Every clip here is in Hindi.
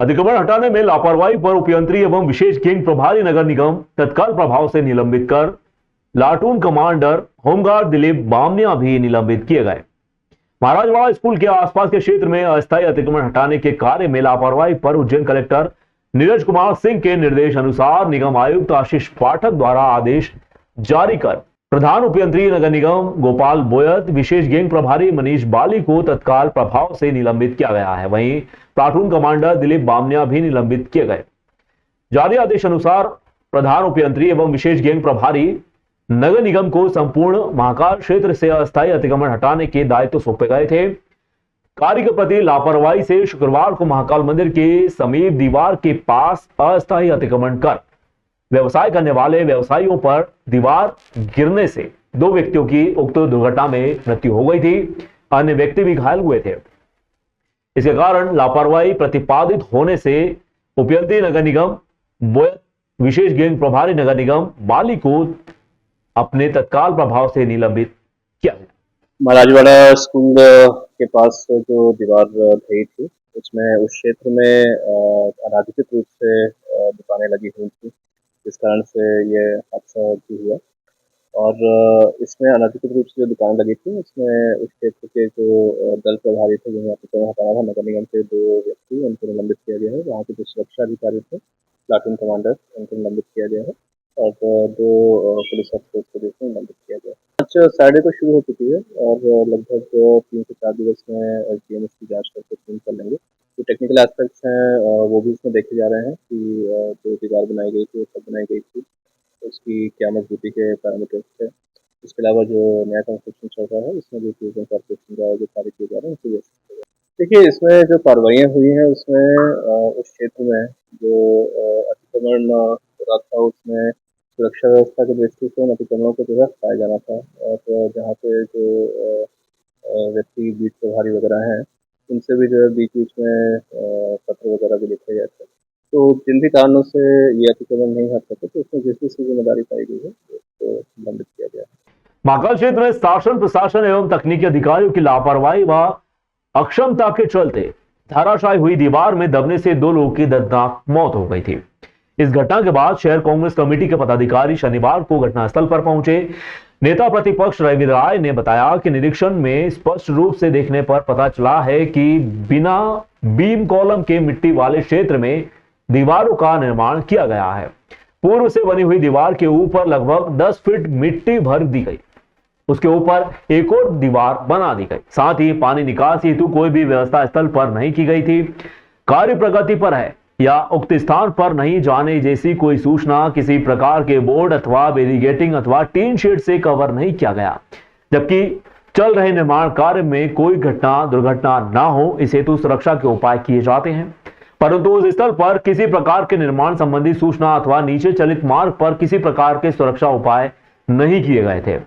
अतिक्रमण हटाने में लापरवाही पर उपयंत्री एवं विशेष गैंग प्रभारी नगर निगम तत्काल प्रभाव से निलंबित कर लाटून कमांडर होमगार्ड दिलीप बामनिया भी निलंबित किए गए। महाराजवाड़ा स्कूल के आसपास के क्षेत्र में अस्थायी अतिक्रमण हटाने के कार्य में लापरवाही पर उज्जैन कलेक्टर नीरज कुमार सिंह के निर्देश अनुसार निगम आयुक्त आशीष पाठक द्वारा आदेश जारी कर प्रधान उपयंत्री नगर निगम गोपाल बोयत, विशेष गैंग प्रभारी मनीष बाली को तत्काल प्रभाव से निलंबित किया गया है। वहीं प्लाटून कमांडर दिलीप बामनिया भी निलंबित किए गए। जारी आदेश अनुसार प्रधान उपयंत्री एवं विशेष गैंग प्रभारी नगर निगम को संपूर्ण महाकाल क्षेत्र से अस्थायी अतिक्रमण हटाने के दायित्व सौंपे गए थे। कार्य के प्रति लापरवाही से शुक्रवार को महाकाल मंदिर के समीप दीवार के पास अस्थायी अतिक्रमण कर व्यवसाय करने वाले व्यवसायियों पर दीवार गिरने से 2 व्यक्तियों की उक्त दुर्घटना में मृत्यु हो गई थी। अन्य व्यक्ति भी घायल हुए थे। इसके कारण लापरवाही प्रतिपादित होने से उपयंत्री नगर निगम बोयत, विशेष गैंग प्रभारी नगर निगम बाली को अपने तत्काल प्रभाव से निलंबित किया गया। महाराजवाड़ा स्कूल के पास जो दीवार ढही थी उसमें उस क्षेत्र में अनाधिकृत रूप से दुकानें लगी हुई थी, जिस कारण से ये हादसा भी हुआ। और इसमें अनाधिकृत रूप से जो दुकान लगी थी उसमें उस क्षेत्र के जो दल प्रभारी थे, जिन्हें अतिक्रमण हटाना था, नगर निगम के 2 व्यक्ति, उनको निलंबित किया गया है। वहाँ के जो सुरक्षा अधिकारी थे, प्लाटून कमांडर, उनको निलंबित किया गया है और 2 पुलिस अफसर को भी निलंबित किया गया है। जांच साइडे को शुरू हो चुकी है और लगभग 3 से 4 दिवस में एसडीएम इसकी जांच करके पूर्ण कर लेंगे। जो टेक्निकल एस्पेक्ट्स हैं वो भी इसमें देखे जा रहे हैं कि जो दीवार बनाई गई थी वो कब बनाई गई थी, उसकी क्या मजबूती के पैरामीटर्स थे। इसके अलावा जो नया कंस्ट्रक्शन चल रहा है उसमें भी टूरिज्म कॉर्पोरेशन द्वारा जो कार्य किए जा रहे हैं उनको भी। देखिए, इसमें जो कार्रवाइयाँ हुई हैं उसमें उस क्षेत्र में जो अतिक्रमण हो रहा था उसमें सुरक्षा व्यवस्था के दृष्टि से अतिक्रमणों को जो है हटाया जाना था और जहाँ पे जो व्यक्ति बीट प्रभारी वगैरह हैं उनसे भी जो है बीच-बीच में पत्र वगैरह भी लिखे गए थे। तो जिन भी कारणों से ये अतिक्रमण नहीं हट सके तो उसमें जिस-जिसकी जिम्मेदारी पाई गई है उसको निलंबित किया गया है। महाकाल क्षेत्र में शासन, प्रशासन एवं तकनीकी अधिकारियों की लापरवाही व अक्षमता के चलते धराशायी हुई दीवार में दबने से 2 लोगों की दर्दनाक मौत हो गई थी। इस घटना के बाद शहर कांग्रेस कमेटी के पदाधिकारी शनिवार को घटनास्थल पर पहुंचे। नेता प्रतिपक्ष रवि राय ने बताया कि निरीक्षण में स्पष्ट रूप से देखने पर पता चला है कि बिना बीम कॉलम के मिट्टी वाले क्षेत्र में दीवारों का निर्माण किया गया है। पूर्व से बनी हुई दीवार के ऊपर लगभग 10 फीट मिट्टी भर दी गई, उसके ऊपर एक और दीवार बना दी गई। साथ ही पानी निकासी हेतु कोई भी व्यवस्था स्थल पर नहीं की गई थी। कार्य प्रगति पर है या उक्त स्थान पर नहीं जाने जैसी कोई सूचना किसी प्रकार के बोर्ड अथवा बैरिकेडिंग अथवा टीन शीट से कवर नहीं किया गया। जबकि चल रहे निर्माण कार्य में कोई दुर्घटना ना हो इस हेतु सुरक्षा के उपाय किए जाते हैं, परंतु उस स्थल पर किसी प्रकार के निर्माण संबंधी सूचना अथवा नीचे चलित मार्ग पर किसी प्रकार के सुरक्षा उपाय नहीं किए गए थे।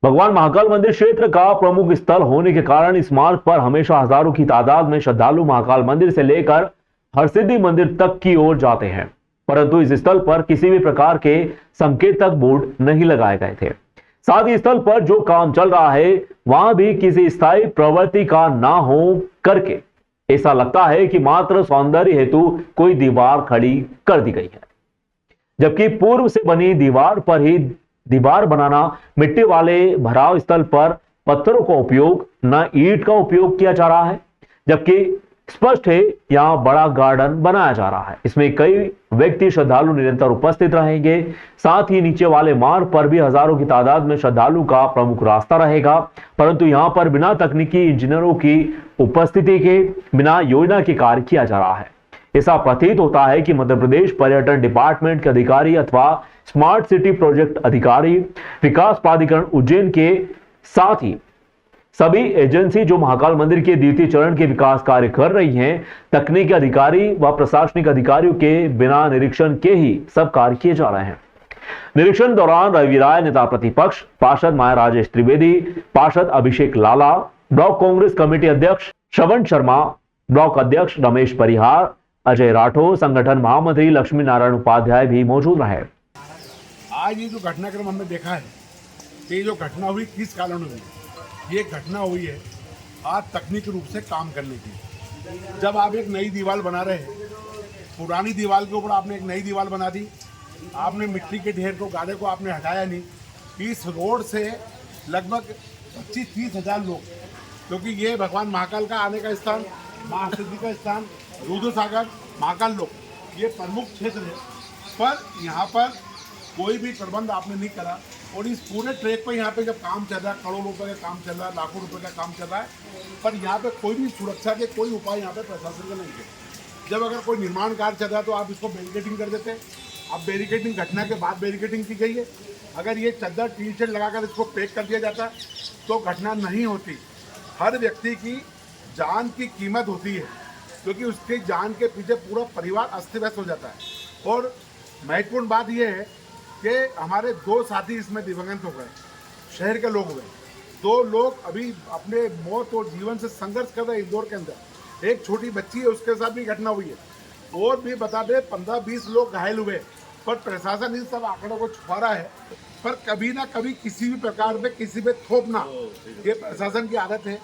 भगवान महाकाल मंदिर क्षेत्र का प्रमुख स्थल होने के कारण इस मार्ग पर हमेशा हजारों की तादाद में श्रद्धालु महाकाल मंदिर से लेकर हरसिद्धि मंदिर तक की ओर जाते हैं, परंतु इस स्थल पर किसी भी प्रकार के संकेतक बोर्ड नहीं लगाए गए थे। साथ ही स्थल पर जो काम चल रहा है वहां भी किसी स्थायी प्रवृत्ति का ना हो करके ऐसा लगता है कि मात्र सौंदर्य हेतु कोई दीवार खड़ी कर दी गई है, जबकि पूर्व से बनी दीवार पर ही दीवार बनाना, मिट्टी वाले भराव स्थल पर पत्थरों का उपयोग न ईंट का उपयोग किया जा रहा है, जबकि स्पष्ट है यहां बड़ा गार्डन बनाया जा रहा है। इसमें कई व्यक्ति श्रद्धालु निरंतर उपस्थित रहेंगे। साथ ही नीचे वाले मार्ग पर भी हजारों की तादाद में श्रद्धालु का प्रमुख रास्ता रहेगा, परंतु यहां पर बिना तकनीकी इंजीनियरों की उपस्थिति के बिना योजना के कार्य किया जा रहा है। ऐसा प्रतीत होता है कि मध्य प्रदेश पर्यटन डिपार्टमेंट के अधिकारी अथवा स्मार्ट सिटी प्रोजेक्ट अधिकारी, विकास प्राधिकरण उज्जैन के साथ ही सभी एजेंसी जो महाकाल मंदिर के द्वितीय चरण के विकास कार्य कर रही हैं, तकनीकी अधिकारी व प्रशासनिक अधिकारियों के बिना निरीक्षण के ही सब कार्य किए जा रहे हैं। निरीक्षण दौरान रवि राय, नेता प्रतिपक्ष पार्षद माया राजेश त्रिवेदी, पार्षद अभिषेक लाला, ब्लॉक कांग्रेस कमेटी अध्यक्ष श्रवण शर्मा, ब्लॉक अध्यक्ष रमेश परिहार, अजय राठौर, संगठन महामंत्री लक्ष्मी नारायण उपाध्याय भी मौजूद रहे। आज ये जो घटनाक्रम हमने देखा है, ये जो घटना हुई किस कारण हुई, ये घटना हुई है आज तकनीकी रूप से काम करने की। जब आप एक नई दीवार बना रहे हैं, पुरानी दीवार के ऊपर आपने एक नई दीवार बना दी, आपने मिट्टी के ढेर को गाड़े को आपने हटाया नहीं। इस रोड से लगभग 25-30 हज़ार लोग, क्योंकि ये भगवान महाकाल का आने का स्थान, महासिद्धि का स्थान, दूध सागर, महाकाल लोक, ये प्रमुख क्षेत्र है। पर यहाँ पर कोई भी प्रबंध आपने नहीं करा और इस पूरे ट्रैक पर यहाँ पे जब काम चल रहा है, करोड़ों रुपए का काम चल रहा है, लाखों रुपए का काम चल रहा है, पर यहाँ पे कोई भी सुरक्षा के कोई उपाय यहाँ पे प्रशासन का नहीं है। जब अगर कोई निर्माण कार्य चल रहा है तो आप इसको बैरिकेडिंग कर देते हैं। अब बैरिकेडिंग घटना के बाद बैरिकेडिंग की गई है। अगर ये चद्दर टीन शेड लगाकर इसको पैक कर दिया जाता तो घटना नहीं होती। हर व्यक्ति की जान की कीमत होती है, क्योंकि उसके जान के पीछे पूरा परिवार अस्त व्यस्त हो जाता है। और महत्वपूर्ण बात यह है कि हमारे 2 साथी इसमें दिवंगत हो गए, शहर के लोग हुए। 2 लोग अभी अपने मौत और जीवन से संघर्ष कर रहे हैं इंदौर के अंदर। एक छोटी बच्ची है, उसके साथ भी घटना हुई है। और भी बता दें 15-20 लोग घायल हुए, पर प्रशासन इन सब आंकड़ों को छुपा रहा है। पर कभी ना कभी किसी भी प्रकार में किसी पे थोपना, ये प्रशासन की आदत है।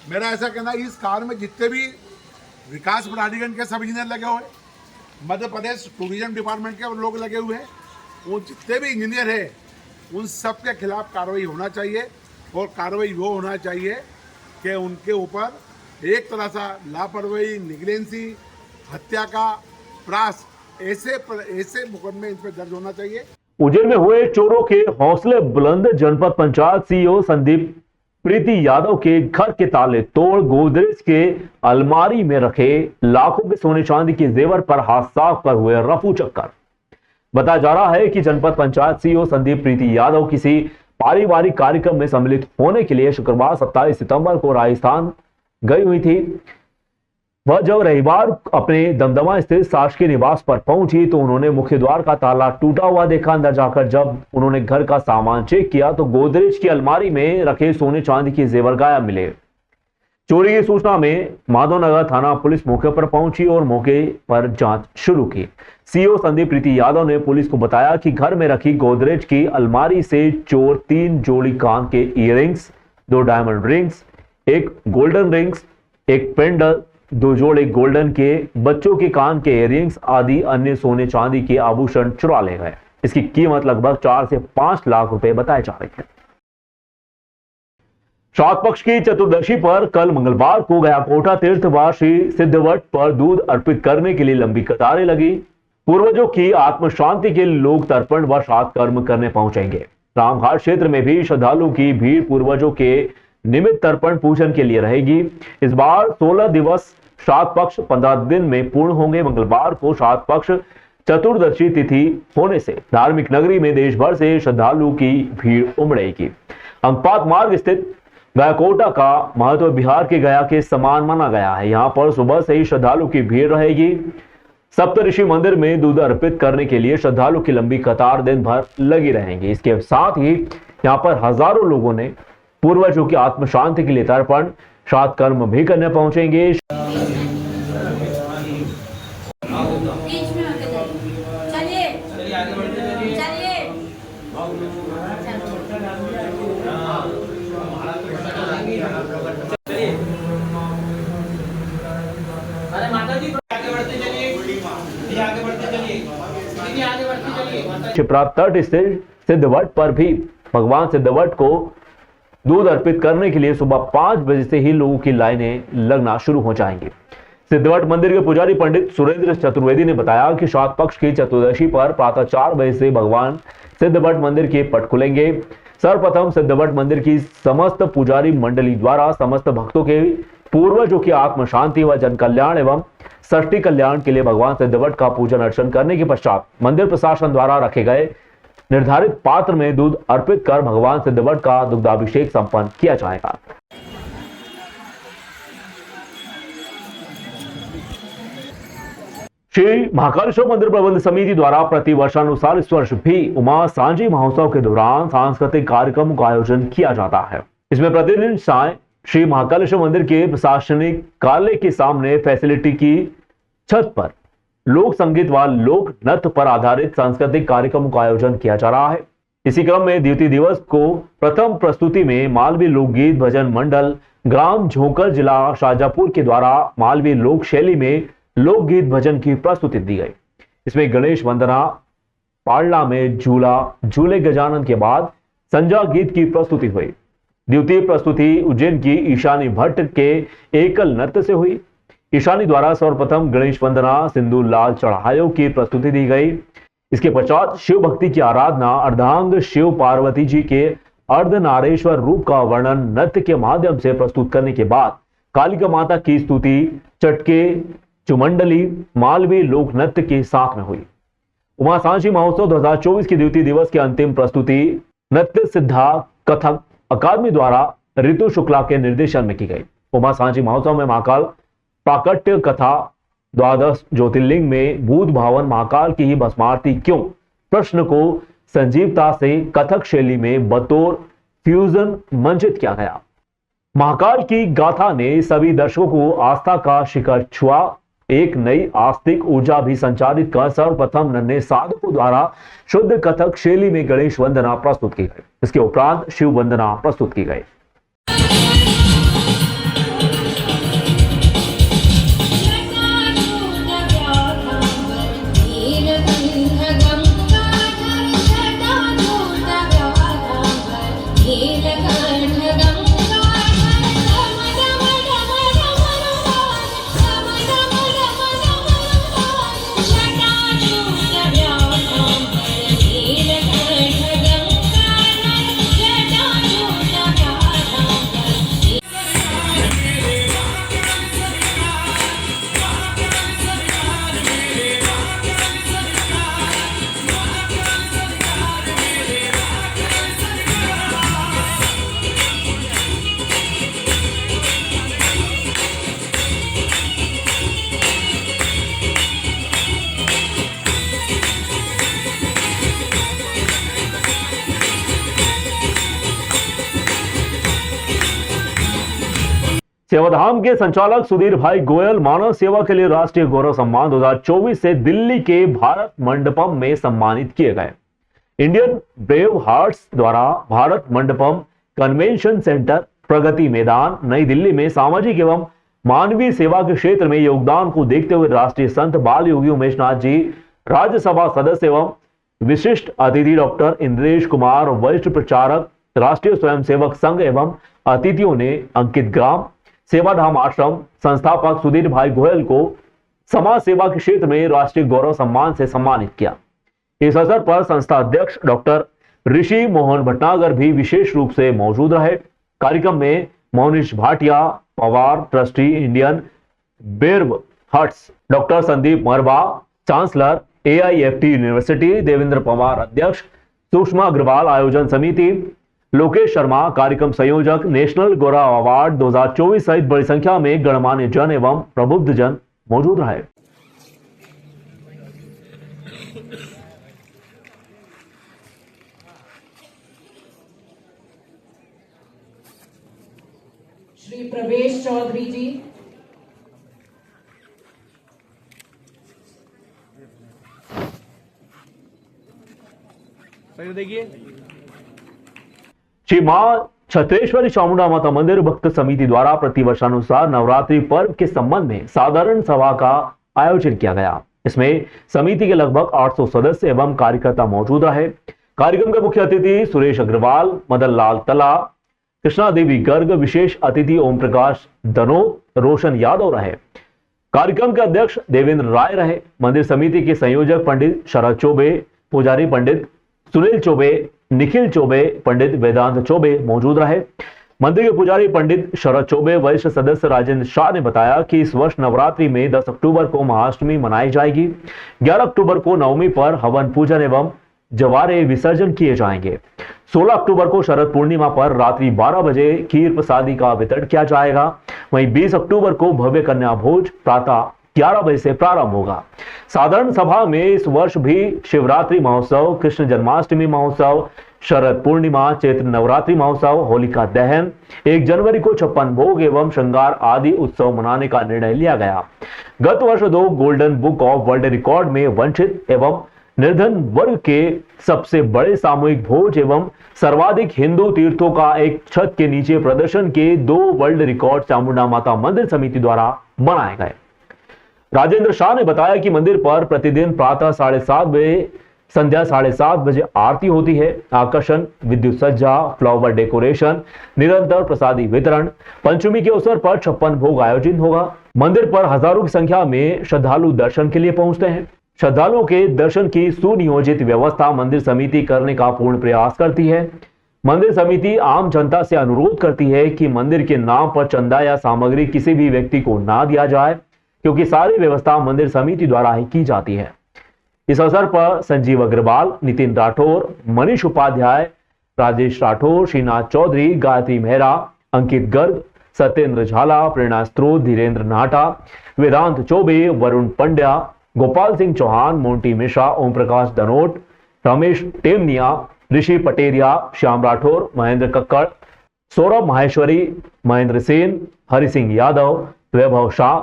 मेरा ऐसा कहना है, इस कार्य में जितने भी विकास प्राधिकरण के सब इंजीनियर लगे हुए, मध्य प्रदेश टूरिज्म डिपार्टमेंट के लोग लगे हुए हैं, वो जितने भी इंजीनियर हैं, उन सब के खिलाफ कार्रवाई होना चाहिए। और कार्रवाई वो होना चाहिए कि उनके ऊपर एक तरह सा लापरवाही, निगलेंसी, हत्या का प्रयास, ऐसे मुकदमे इन पर दर्ज होना चाहिए। उज्जैन में हुए चोरों के हौसले बुलंद। जनपद पंचायत सीईओ संदीप प्रीति यादव के घर के ताले तोड़ गोदरेज के अलमारी में रखे लाखों के सोने चांदी के जेवर पर हाथ साफ कर हुए रफू चक्कर। बताया जा रहा है कि जनपद पंचायत सीईओ संदीप प्रीति यादव किसी पारिवारिक कार्यक्रम में सम्मिलित होने के लिए शुक्रवार 27 सितंबर को राजस्थान गई हुई थी। वह जब रविवार अपने दमदमा स्थित शासकीय निवास पर पहुंची तो उन्होंने मुख्य द्वार का ताला टूटा हुआ देखा। अंदर जाकर जब उन्होंने घर का सामान चेक किया तो गोदरेज की अलमारी में रखे सोने चांदी के जेवर गायब मिले। चोरी की सूचना में माधवनगर थाना पुलिस मौके पर पहुंची और मौके पर जांच शुरू की। सीईओ संदीप प्रीति यादव ने पुलिस को बताया कि घर में रखी गोदरेज की अलमारी से चोर 3 जोड़ी कान के earrings, 2 diamond rings, 1 golden rings, 1 pendant, 2 जोड़े गोल्डन के बच्चों के कान के इयररिंग्स आदि अन्य सोने चांदी के आभूषण चुरा ले गए। इसकी कीमत लगभग 4 से 5 लाख रुपए बताई जा रही है। श्राद्ध पक्ष की चतुर्दशी पर कल मंगलवार को गयाकोटा तीर्थ व श्री सिद्धवट पर दूध अर्पित करने के लिए लंबी कतारें लगी। पूर्वजों की आत्म शांति के लोग तर्पण व श्राद्ध कर्म करने पहुंचेंगे। रामघाट क्षेत्र में भी श्रद्धालुओं की भीड़ पूर्वजों के निमित्त तर्पण पूजन के लिए रहेगी। इस बार 16 दिवस श्राद्ध पक्ष 15 दिन में पूर्ण होंगे। मंगलवार को श्राद्ध पक्ष चतुर्दशी तिथि होने से धार्मिक नगरी में देश भर से श्रद्धालुओं की भीड़ उमड़ेगी। अंकपात मार्ग स्थित गयाकोटा का महत्व बिहार के गया के समान माना गया है। यहाँ पर सुबह से ही श्रद्धालु की भीड़ रहेगी। सप्तऋषि मंदिर में दूध अर्पित करने के लिए श्रद्धालु की लंबी कतार दिन भर लगी रहेंगी। इसके साथ ही यहाँ पर हजारों लोगों ने पूर्वजों की आत्म शांति के लिए तर्पण श्राद्ध कर्म भी करने पहुंचेंगे। शिप्रा तट स्थित सिद्धवट पर भी भगवान सिद्धवट को दूध अर्पित करने के लिए सुबह 5 बजे से ही लोगों की लाइनें लगना शुरू हो जाएंगी। सिद्धवट मंदिर के पुजारी पंडित सुरेंद्र चतुर्वेदी ने बताया कि श्राद्ध पक्ष की चतुर्दशी पर प्रातः 4 बजे से भगवान सिद्धवट मंदिर के पट खुलेंगे। सर्वप्रथम सिद्धवट मंदिर की समस्त पुजारी मंडली द्वारा समस्त भक्तों के पूर्वजों की आत्म शांति व जन कल्याण एवं सृष्टि कल्याण के लिए भगवान सिद्धवट का पूजन अर्चन करने के पश्चात मंदिर प्रशासन द्वारा रखे गए निर्धारित पात्र में दूध अर्पित कर भगवान सिद्धवट का दुग्धाभिषेक संपन्न किया जाएगा। श्री महाकालेश्वर मंदिर प्रबंध समिति द्वारा प्रति वर्षानुसार इस वर्ष भी उमा सांझी महोत्सव के दौरान सांस्कृतिक कार्यक्रम का आयोजन किया जाता है। इसमें प्रतिदिन साय श्री महाकालेश्वर मंदिर के प्रशासनिक कार्यालय के सामने फैसिलिटी की छत पर लोक संगीत व लोक नृत्य पर आधारित सांस्कृतिक कार्यक्रमों का आयोजन किया जा रहा है। इसी क्रम में द्वितीय दिवस को प्रथम प्रस्तुति में मालवी लोकगीत भजन मंडल ग्राम झोंकर जिला शाजापुर के द्वारा मालवी लोक शैली में लोकगीत भजन की प्रस्तुति दी गई। इसमें गणेश वंदना, पाड़ला में झूला, झूले गजानन के बाद संजा गीत की प्रस्तुति हुई। द्वितीय प्रस्तुति उज्जैन की ईशानी भट्ट के एकल नृत्य से हुई। ईशानी द्वारा सर्वप्रथम गणेश वंदना, सिंदूर लाल चढ़ायों की प्रस्तुति दी गई। इसके पश्चात शिव भक्ति की आराधना, अर्धांग शिव पार्वती जी के अर्धनारेश्वर रूप का वर्णन नृत्य के माध्यम से प्रस्तुत करने के बाद कालिका माता की स्तुति चटके, चुमंडली, मालवी लोक नृत्य के साथ में हुई। उमा सांची महोत्सव 2024 के द्वितीय दिवस की अंतिम प्रस्तुति नृत्य सिद्धा कथक अकादमी द्वारा ऋतु शुक्ला के निर्देशन में की गई। उमा सांची महोत्सव में महाकाल प्राकट्य कथा, द्वादश ज्योतिर्लिंग में भूत भावन महाकाल की ही भस्मारती क्यों प्रश्न को संजीवता से कथक शैली में बतौर फ्यूजन मंचित किया गया। महाकाल की गाथा ने सभी दर्शकों को आस्था का शिखर छुआ। एक नई आस्तिक ऊर्जा भी संचालित कर सर्वप्रथम नन्हे साधकों द्वारा शुद्ध कथक शैली में गणेश वंदना प्रस्तुत की गई। इसके उपरांत शिव वंदना प्रस्तुत की गई। सेवाधाम के संचालक सुधीर भाई गोयल मानव सेवा के लिए राष्ट्रीय गौरव सम्मान 2024 से दिल्ली के भारत मंडपम में सम्मानित किए गए। इंडियन ब्रेव हार्ट्स द्वारा भारत मंडपम कन्वेंशन सेंटर, प्रगति मैदान, नई दिल्ली में सामाजिक एवं मानवीय सेवा के क्षेत्र में योगदान को देखते हुए राष्ट्रीय संत बाल योगी उमेश नाथ जी, राज्यसभा सदस्य एवं विशिष्ट अतिथि डॉक्टर इंद्रेश कुमार, वरिष्ठ प्रचारक, राष्ट्रीय स्वयंसेवक संघ एवं अतिथियों ने अंकित ग्राम सेवाधाम आश्रम संस्थापक सुधीर भाई गोयल को समाज सेवा के क्षेत्र में राष्ट्रीय गौरव सम्मान से सम्मानित किया। इस अवसर पर संस्था अध्यक्ष डॉक्टर ऋषि मोहन भटनागर भी विशेष रूप से मौजूद रहे। कार्यक्रम में मोनिश भाटिया, पवार ट्रस्टी इंडियन बेर्व हट्स, doctor Sandeep Marwa, chancellor AIFT university, Devendra Pawar अध्यक्ष, सुषमा अग्रवाल आयोजन समिति, लोकेश शर्मा कार्यक्रम संयोजक, नेशनल गौरव अवार्ड 2024 सहित बड़ी संख्या में गणमान्य जन एवं प्रबुद्ध जन मौजूद रहे। श्री प्रवेश चौधरी जी, देखिए श्री मां छत्रेश्वरी चामुंडा माता मंदिर भक्त समिति द्वारा प्रतिवर्षानुसार नवरात्रि पर्व के संबंध में साधारण सभा का आयोजन किया गया। इसमें समिति के लगभग 800 सदस्य एवं कार्यकर्ता मौजूद रहे। कार्यक्रम के मुख्य अतिथि सुरेश अग्रवाल, मदन लाल तला, कृष्णा देवी गर्ग, विशेष अतिथि ओम प्रकाश दनो, रोशन यादव रहे। कार्यक्रम के अध्यक्ष देवेंद्र राय रहे। मंदिर समिति के संयोजक पंडित शरद चौबे, पुजारी पंडित सुनील चौबे, निखिल चौबे, पंडित वेदांत चौबे मौजूद रहे। मंदिर के पुजारी पंडित शरद चौबे, वरिष्ठ सदस्य राजेंद्र शाह ने बताया कि इस वर्ष नवरात्रि में 10 अक्टूबर को महाअष्टमी मनाई जाएगी। 11 अक्टूबर को नवमी पर हवन पूजन एवं जवारे विसर्जन किए जाएंगे। 16 अक्टूबर को शरद पूर्णिमा पर रात्रि 12 बजे खीर प्रसादी का वितरण किया जाएगा। वहीं 20 अक्टूबर को भव्य कन्या भोज प्रातः 11 बजे से प्रारंभ होगा। साधारण सभा में इस वर्ष भी शिवरात्रि महोत्सव, कृष्ण जन्माष्टमी महोत्सव, शरद पूर्णिमा, चैत्र नवरात्रि महोत्सव, होलिका दहन, 1 जनवरी को 56 भोग एवं श्रृंगार आदि उत्सव मनाने का निर्णय लिया गया। गत वर्ष 2 golden book of world record में वंचित एवं निर्धन वर्ग के सबसे बड़े सामूहिक भोज एवं सर्वाधिक हिंदू तीर्थों का एक छत के नीचे प्रदर्शन के 2 वर्ल्ड रिकॉर्ड चामुंडा माता मंदिर समिति द्वारा बनाए गए। राजेंद्र शाह ने बताया कि मंदिर पर प्रतिदिन प्रातः 7:30 बजे, संध्या 7:30 बजे आरती होती है। आकर्षण, विद्युत सज्जा, फ्लावर डेकोरेशन, निरंतर प्रसादी वितरण, पंचमी के अवसर पर 56 भोग आयोजित होगा। मंदिर पर हजारों की संख्या में श्रद्धालु दर्शन के लिए पहुंचते हैं। श्रद्धालुओं के दर्शन की सुनियोजित व्यवस्था मंदिर समिति करने का पूर्ण प्रयास करती है। मंदिर समिति आम जनता से अनुरोध करती है कि मंदिर के नाम पर चंदा या सामग्री किसी भी व्यक्ति को ना दिया जाए, क्योंकि सारी व्यवस्था मंदिर समिति द्वारा ही की जाती है। इस अवसर पर संजीव अग्रवाल, नितिन राठौर, मनीष उपाध्याय, राजेश राठौर, श्रीनाथ चौधरी, गायत्री मेहरा, अंकित गर्ग, सत्येंद्र झाला, प्रेरणा स्त्रोत, धीरेन्द्र नाटा, वेदांत चौबे, वरुण पंड्या, गोपाल सिंह चौहान, मोंटी मिश्रा, ओम प्रकाश दनोट, रमेश टेमनिया, ऋषि पटेरिया, श्याम राठौर, महेंद्र कक्कड़, सौरभ माहेश्वरी, महेंद्र सेन, हरि सिंह यादव, वैभव शाह,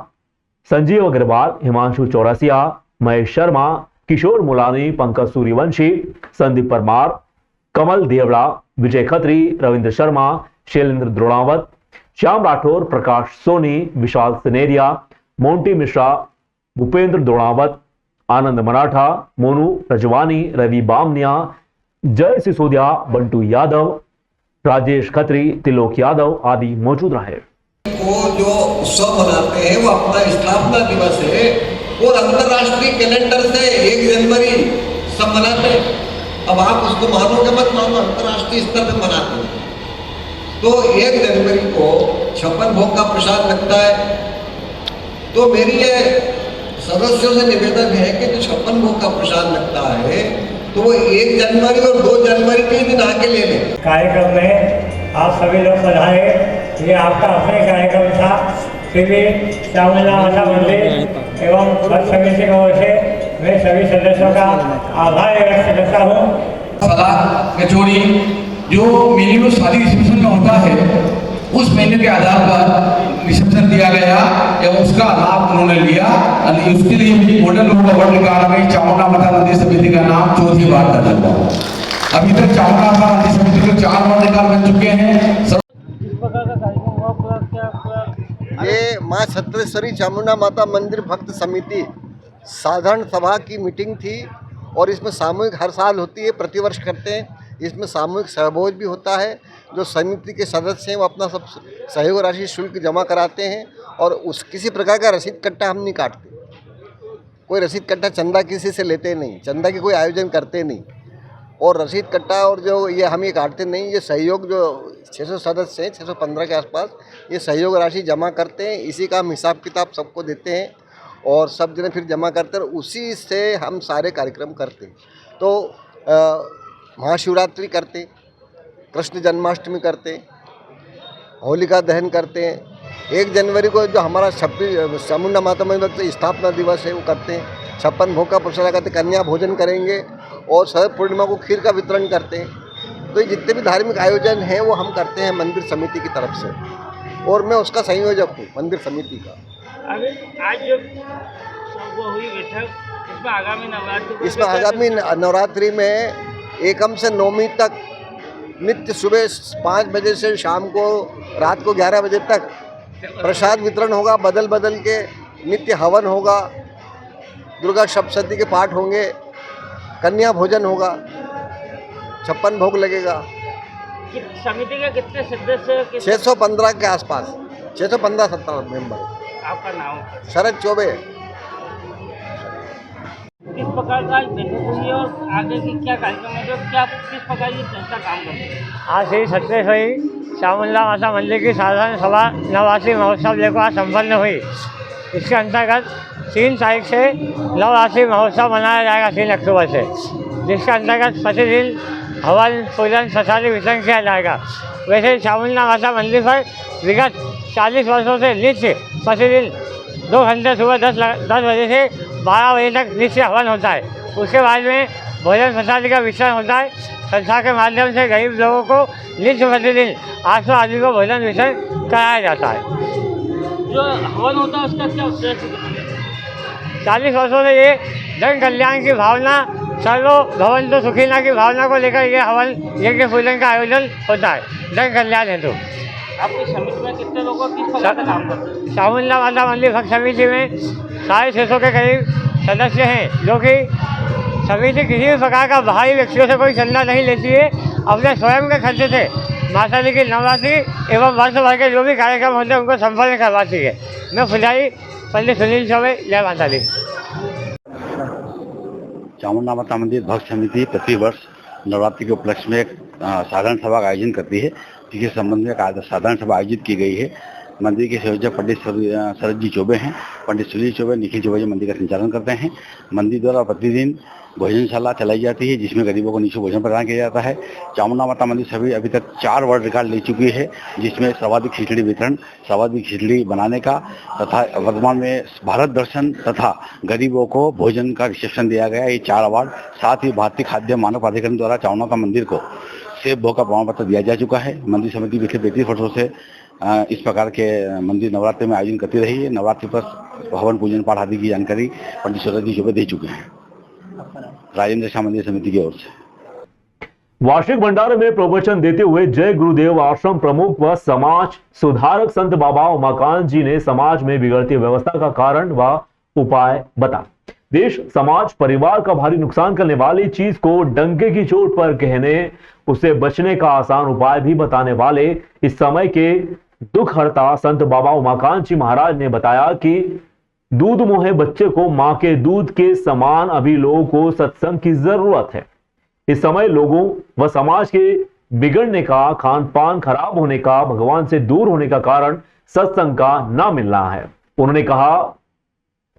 संजीव अग्रवाल, हिमांशु चौरसिया, महेश शर्मा, किशोर मुलानी, पंकज सूर्यवंशी, संदीप परमार, कमल देवड़ा, विजय खत्री, रविंद्र शर्मा, शैलेंद्र द्रोणावत, श्याम राठौर, प्रकाश सोनी, विशाल सनेरिया, मोंटी मिश्रा, भूपेंद्र द्रोणावत, आनंद मराठा, मोनू रजवानी, रवि बामनिया, जय सिसोदिया, बंटू यादव, राजेश खत्री, तिलोक यादव आदि मौजूद रहे। वो जो उत्सव मनाते हैं वो अपना स्थापना दिवस है और अंतर्राष्ट्रीय कैलेंडर से 1 जनवरी सब मनाते हैं। अब आप उसको मानो कि मत मानो, अंतर्राष्ट्रीय स्तर पे मनाते हैं। तो 1 जनवरी को 56 भोग का प्रसाद लगता है। तो मेरी ये सदस्यों से निवेदन है कि जो 56 भोग का प्रसाद लगता है तो वो 1 जनवरी और 2 जनवरी के दिन आके ले लें। कार्यक्रम में आप सभी लोग पधारे। ये आपका अपने कार्यक्रम था। फिर भी चामुंडा माता मंदिर एवं भक्त समिति की ओर से मैं सभी सदस्यों का आभार व्यक्त करता हूँ। सलाद कचौड़ी जो मेन्यू शादी रिसेप्शन में होता है उस मेन्यू के आधार पर रिसेप्शन दिया गया एवं उसका लाभ उन्होंने लिया। उसके लिए भी गोल्डन लोगों का वर्ल्ड रिकॉर्ड में चामुंडा माता मंदिर समिति का नाम 4थी बार दर्ज हुआ। अभी तक चामुंडा माता मंदिर समिति के 4 वर्ल्ड रिकॉर्ड बन चुके हैं। ये माँ छत्रेश्वरी चामुंडा माता मंदिर भक्त समिति साधारण सभा की मीटिंग थी और इसमें सामूहिक हर साल होती है, प्रतिवर्ष करते हैं। इसमें सामूहिक सहभोज भी होता है। जो समिति के सदस्य हैं वो अपना सब सहयोग राशि शुल्क जमा कराते हैं और उस किसी प्रकार का रसीद कट्टा हम नहीं काटते। कोई रसीद कट्टा चंदा किसी से लेते नहीं, चंदा की कोई आयोजन करते नहीं और रसीद कट्टा और जो ये हम ये काटते नहीं। ये सहयोग जो 600 सदस्य हैं, 615 के आसपास, ये सहयोग राशि जमा करते हैं। इसी का हम हिसाब किताब सबको देते हैं और सब जने फिर जमा करते हैं। उसी से हम सारे कार्यक्रम करते हैं। तो महाशिवरात्रि करते, कृष्ण जन्माष्टमी करते, होलिका दहन करते हैं। 1 जनवरी को जो हमारा चामुंडा माता मंदिर स्थापना दिवस है वो करते हैं। 56 भोग का प्रसाद करते, कन्या भोजन करेंगे और शरद पूर्णिमा को खीर का वितरण करते हैं। तो ये जितने भी धार्मिक आयोजन हैं वो हम करते हैं मंदिर समिति की तरफ से और मैं उसका संयोजक हूँ मंदिर समिति का। आज जो वो हुई बैठक, इसमें आगामी नवरात्रि में एकम से नवमी तक नित्य सुबह 5 बजे से शाम को रात को 11 बजे तक प्रसाद वितरण होगा। बदल बदल के नित्य हवन होगा, दुर्गा सप्तशती के पाठ होंगे, कन्या भोजन होगा, 56 भोग लगेगा। समिति के कितने सदस्य? 615 के आसपास, 615-17 मेंबर। आपका नाम? शरद चौबे। किस प्रकार का बैठक हुई और आगे की क्या कार्यक्रम है, क्या किस प्रकार की संस्था काम करती है? आज श्री छत्रेश्वरी चामुंडा माता मंदिर की साधारण सभा नवरात्रि महोत्सव लेकर आज संपन्न हुई। इसके अंतर्गत 3 तारीख से नवरात्रि महोत्सव मनाया जाएगा 3 अक्टूबर से, जिसके अंतर्गत प्रतिदिन हवन पूजन प्रसादी वितरण किया जाएगा। वैसे चामुंडा माता मंदिर पर विगत 40 वर्षों से नित्य प्रतिदिन 2 घंटे सुबह 10 बजे से 12 बजे तक नित्य हवन होता है। उसके बाद में भोजन प्रसादी का वितरण होता है। संस्था के माध्यम से गरीब लोगों को नित्य प्रतिदिन 800 आदमी को भोजन वितरण कराया जाता है। जो हवन होता है उसका क्या उद्देश्य? 40 वर्षों से ये जन कल्याण की भावना सर्व भवन्तु सुखिनः की भावना को लेकर ये हवन यज्ञ पूजन का आयोजन होता है जन कल्याण हेतु। आपकी समिति में कितने लोग किस प्रकार का काम करते हैं? चामुंडा माता मंदिर भक्त समिति में 650 के करीब सदस्य हैं, जो कि समिति किसी भी प्रकार का बाहरी व्यक्तियों से कोई चंदा नहीं लेती है। अपने स्वयं के खर्चे से माता जी की नवरात्रि एवं वर्ष भर के जो भी कार्यक्रम होते हैं उनको संपन्न करवाती है। मैं पुजारी पंडित सुनील चौबे, जय माता दी। चामुंडा माता मंदिर भक्त समिति प्रतिवर्ष नवरात्रि के उपलक्ष्य में एक साधारण सभा का आयोजन करती है, जिसके संबंध में एक साधारण सभा आयोजित की गई है। मंदिर के संयोजक पंडित शरद जी चौबे हैं। पंडित सुनील चौबे, निखिल चौबे जी मंदिर का संचालन करते हैं। मंदिर द्वारा प्रतिदिन भोजनशाला चलाई जाती है, जिसमें गरीबों को निःशुल्क भोजन प्रदान किया जाता है। चामुंडा माता मंदिर सभी अभी तक 4 वर्ल्ड रिकॉर्ड ले चुकी है, जिसमें सर्वाधिक खिचड़ी वितरण, सर्वाधिक खिचड़ी बनाने का तथा वर्तमान में भारत दर्शन तथा गरीबों को भोजन का रिसेप्शन दिया गया, ये 4 अवार्ड। साथ ही भारतीय खाद्य मानक प्राधिकरण द्वारा चामुंडा माता मंदिर को सेब भोग का प्रमाण पत्र दिया जा चुका है। मंदिर समिति पिछले 35 वर्षों से इस प्रकार के मंदिर नवरात्रि में आयोजन करती रही है। नवरात्रि पर हवन पूजन पाठ आदि की जानकारी पंडित शरद जी चौबे दे चुके हैं, राजेंद्र शाह मंदिर समिति की ओर से। वार्षिक भंडारे में प्रवचन देते हुए जय गुरुदेव आश्रम प्रमुख व समाज सुधारक संत बाबा उमाकांत जी ने समाज में बिगड़ती व्यवस्था का कारण व उपाय बता। देश, समाज, परिवार का भारी नुकसान करने वाली चीज को डंके की चोट पर कहने, उससे बचने का आसान उपाय भी बताने वाले इस समय के दुख हर्ता संत बाबा उमाकांत जी महाराज ने बताया कि दूध मोहे बच्चे को मां के दूध के समान अभी लोगों को सत्संग की जरूरत है। इस समय लोगों व समाज के बिगड़ने का, खान पान खराब होने का, भगवान से दूर होने का कारण सत्संग का न मिलना है। उन्होंने कहा,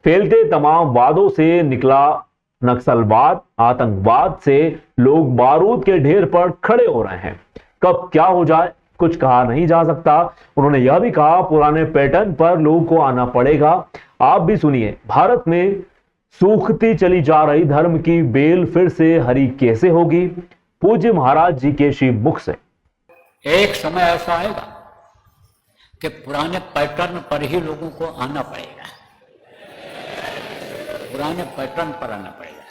फैलते तमाम वादों से निकला नक्सलवाद, आतंकवाद से लोग बारूद के ढेर पर खड़े हो रहे हैं। कब क्या हो जाए कुछ कहा नहीं जा सकता। उन्होंने यह भी कहा, पुराने पैटर्न पर लोगों को आना पड़ेगा। आप भी सुनिए, भारत में सूखती चली जा रही धर्म की बेल फिर से हरी कैसे होगी। पूज्य महाराज जी के शिव मुख से। एक समय ऐसा आएगा कि पुराने पैटर्न पर ही लोगों को आना पड़ेगा, पुराने पैटर्न पर आना पड़ेगा,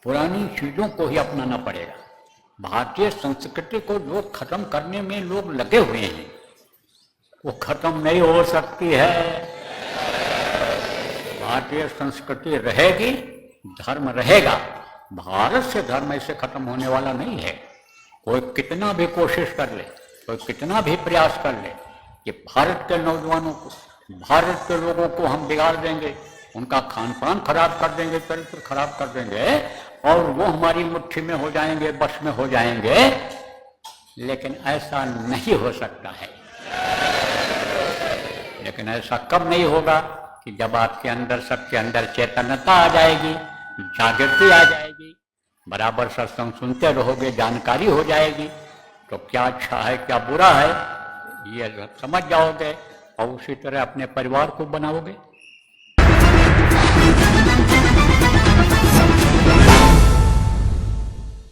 पुरानी चीजों को ही अपनाना पड़ेगा। भारतीय संस्कृति को जो खत्म करने में लोग लगे हुए हैं वो खत्म नहीं हो सकती है। भारतीय संस्कृति रहेगी, धर्म रहेगा। भारत से धर्म ऐसे खत्म होने वाला नहीं है। कोई कितना भी कोशिश कर ले, कोई कितना भी प्रयास कर ले कि भारत के नौजवानों को, भारत के लोगों को हम बिगाड़ देंगे, उनका खान पान खराब कर देंगे, चरित्र खराब कर देंगे और वो हमारी मुट्ठी में हो जाएंगे, बस में हो जाएंगे, लेकिन ऐसा नहीं हो सकता है। लेकिन ऐसा कब नहीं होगा कि जब आपके अंदर, सबके अंदर चेतनता आ जाएगी, जागृति आ जाएगी, बराबर सत्संग सुनते रहोगे, जानकारी हो जाएगी, तो क्या अच्छा है क्या बुरा है ये समझ जाओगे और उसी तरह अपने परिवार को बनाओगे।